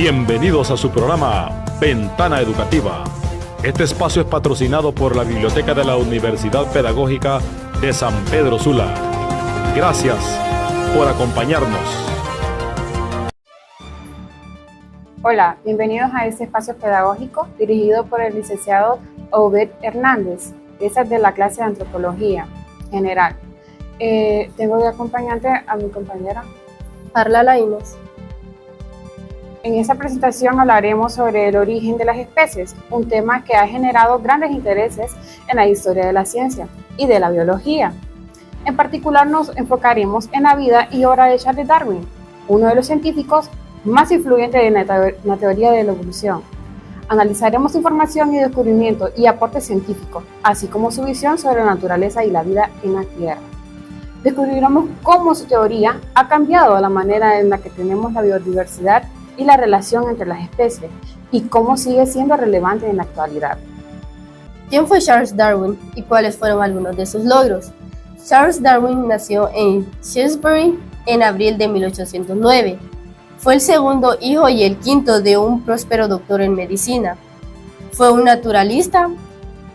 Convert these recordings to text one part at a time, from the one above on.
Bienvenidos a su programa Ventana Educativa. Este espacio es patrocinado por la Biblioteca de la Universidad Pedagógica de San Pedro Sula. Gracias por acompañarnos. Hola, bienvenidos a este espacio pedagógico dirigido por el licenciado Obed Hernández, esa es de la clase de Antropología General. Tengo de acompañante a mi compañera Carla Laínez. En esta presentación hablaremos sobre el origen de las especies, un tema que ha generado grandes intereses en la historia de la ciencia y de la biología. En particular nos enfocaremos en la vida y obra de Charles Darwin, uno de los científicos más influyentes en la teoría de la evolución. Analizaremos información y descubrimientos y aportes científicos, así como su visión sobre la naturaleza y la vida en la Tierra. Descubriremos cómo su teoría ha cambiado la manera en la que tenemos la biodiversidad y la relación entre las especies, y cómo sigue siendo relevante en la actualidad. ¿Quién fue Charles Darwin y cuáles fueron algunos de sus logros? Charles Darwin nació en Shrewsbury en abril de 1809. Fue el segundo hijo y el quinto de un próspero doctor en medicina. Fue un naturalista,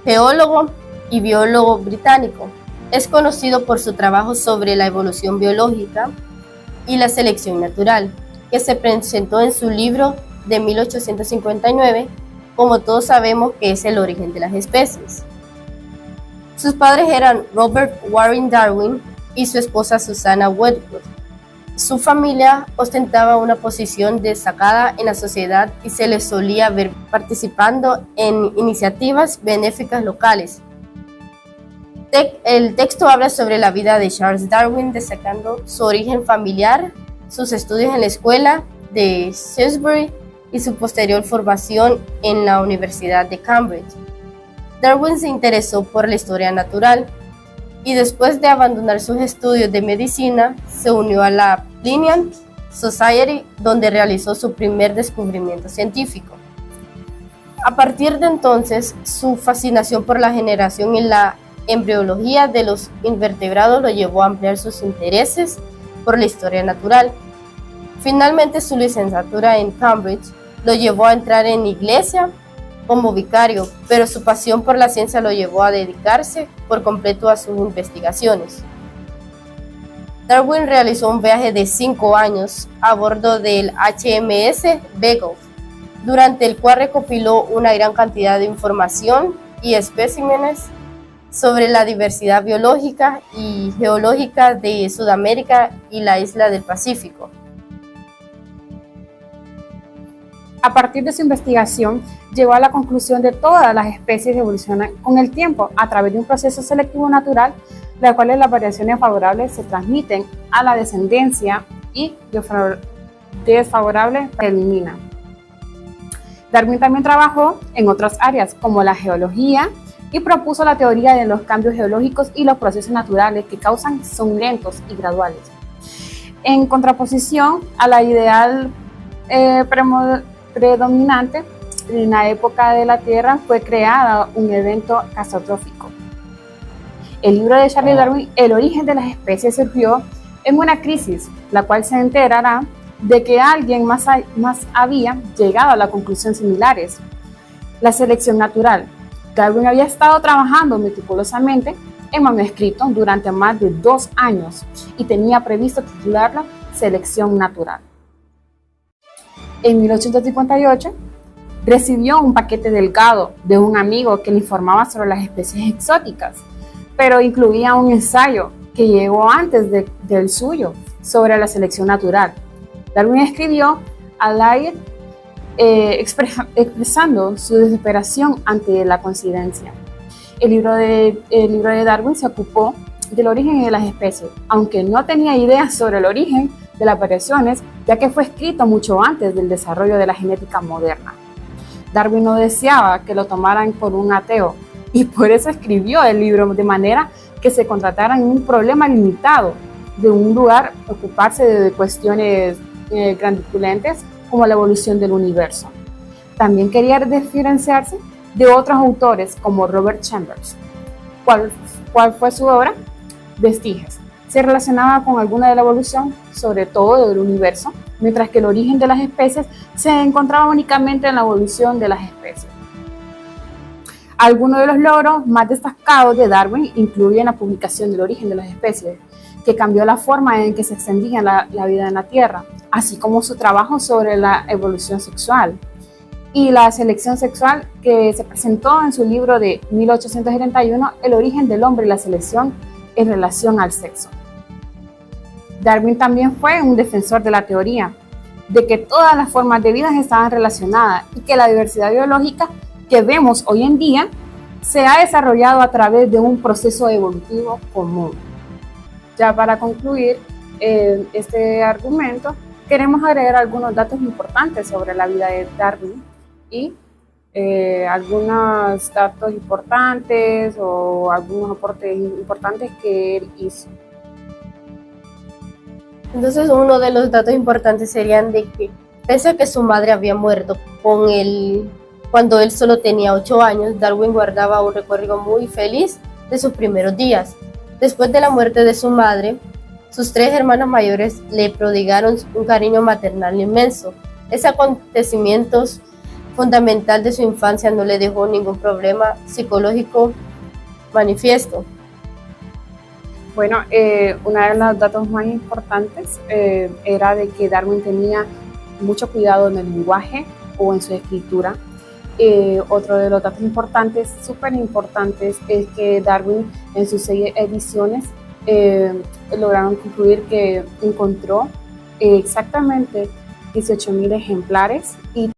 geólogo y biólogo británico. Es conocido por su trabajo sobre la evolución biológica y la selección natural, que se presentó en su libro de 1859, como todos sabemos que es El origen de las especies. Sus padres eran Robert Warren Darwin y su esposa Susanna Wedgwood. Su familia ostentaba una posición destacada en la sociedad y se les solía ver participando en iniciativas benéficas locales. El texto habla sobre la vida de Charles Darwin, destacando su origen familiar, sus estudios en la escuela de Shrewsbury y su posterior formación en la Universidad de Cambridge. Darwin se interesó por la historia natural y después de abandonar sus estudios de medicina, se unió a la Linnean Society, donde realizó su primer descubrimiento científico. A partir de entonces, su fascinación por la generación y la embriología de los invertebrados lo llevó a ampliar sus intereses por la historia natural. Finalmente, su licenciatura en Cambridge lo llevó a entrar en iglesia como vicario, pero su pasión por la ciencia lo llevó a dedicarse por completo a sus investigaciones. Darwin realizó un viaje de 5 años a bordo del HMS Beagle, durante el cual recopiló una gran cantidad de información y especímenes sobre la diversidad biológica y geológica de Sudamérica y la isla del Pacífico. A partir de su investigación, llegó a la conclusión de que todas las especies evolucionan con el tiempo a través de un proceso selectivo natural, la cual las variaciones favorables se transmiten a la descendencia y desfavorables se eliminan. Darwin también trabajó en otras áreas como la geología y propuso la teoría de los cambios geológicos y los procesos naturales que causan son lentos y graduales. En contraposición a la ideal predominante, en la época de la Tierra fue creada un evento catastrófico. El libro de Charles Darwin, El origen de las especies, surgió en una crisis, la cual se enterará de que alguien más había llegado a la conclusión similares. La selección natural. Darwin había estado trabajando meticulosamente en manuscrito durante más de 2 años y tenía previsto titularla Selección Natural. En 1858, recibió un paquete delgado de un amigo que le informaba sobre las especies exóticas, pero incluía un ensayo que llegó antes del suyo sobre la selección natural. Darwin escribió a Lyell expresando su desesperación ante la coincidencia. El libro de Darwin se ocupó del origen de las especies, aunque no tenía ideas sobre el origen de las variaciones, ya que fue escrito mucho antes del desarrollo de la genética moderna. Darwin no deseaba que lo tomaran por un ateo y por eso escribió el libro de manera que se contratara en un problema limitado de un lugar, ocuparse de cuestiones grandilocuentes como la evolución del universo. También quería diferenciarse de otros autores como Robert Chambers. ¿Cuál fue su obra? Vestigios. Se relacionaba con alguna de la evolución, sobre todo del universo, mientras que el origen de las especies se encontraba únicamente en la evolución de las especies. Algunos de los logros más destacados de Darwin incluyen la publicación del origen de las especies, que cambió la forma en que se extendía la vida en la Tierra, así como su trabajo sobre la evolución sexual y la selección sexual, que se presentó en su libro de 1871, El origen del hombre y la selección en relación al sexo. Darwin también fue un defensor de la teoría de que todas las formas de vida estaban relacionadas y que la diversidad biológica que vemos hoy en día se ha desarrollado a través de un proceso evolutivo común. Ya para concluir este argumento, queremos agregar algunos datos importantes sobre la vida de Darwin y algunos datos importantes o algunos aportes importantes que él hizo. Entonces, uno de los datos importantes serían de que, pese a que su madre había muerto cuando él solo tenía 8 años, Darwin guardaba un recuerdo muy feliz de sus primeros días. Después de la muerte de su madre, sus 3 hermanos mayores le prodigaron un cariño maternal inmenso. Ese acontecimiento fundamental de su infancia no le dejó ningún problema psicológico manifiesto. Bueno, uno de los datos más importantes era de que Darwin tenía mucho cuidado en el lenguaje o en su escritura. Otro de los datos importantes, súper importantes, es que Darwin en sus 6 ediciones lograron concluir que encontró exactamente 18.000 ejemplares y